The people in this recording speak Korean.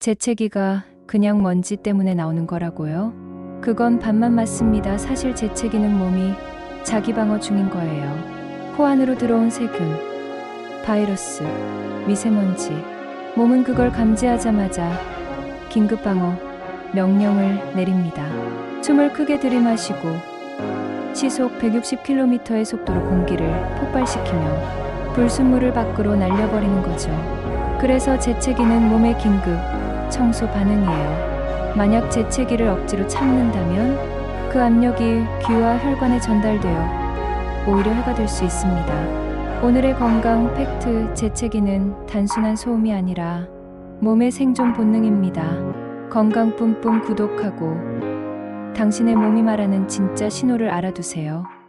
재채기가 그냥 먼지 때문에 나오는 거라고요? 그건 반만 맞습니다. 사실 재채기는 몸이 자기 방어 중인 거예요. 코 안으로 들어온 세균, 바이러스, 미세먼지. 몸은 그걸 감지하자마자 긴급 방어 명령을 내립니다. 숨을 크게 들이마시고 시속 160km의 속도로 공기를 폭발시키며 불순물을 밖으로 날려버리는 거죠. 그래서 재채기는 몸의 긴급 청소 반응이에요. 만약 재채기를 억지로 참는다면 그 압력이 귀와 혈관에 전달되어 오히려 해가 될 수 있습니다. 오늘의 건강 팩트: 재채기는 단순한 소음이 아니라 몸의 생존 본능입니다. 건강 뿜뿜 구독하고 당신의 몸이 말하는 진짜 신호를 알아두세요.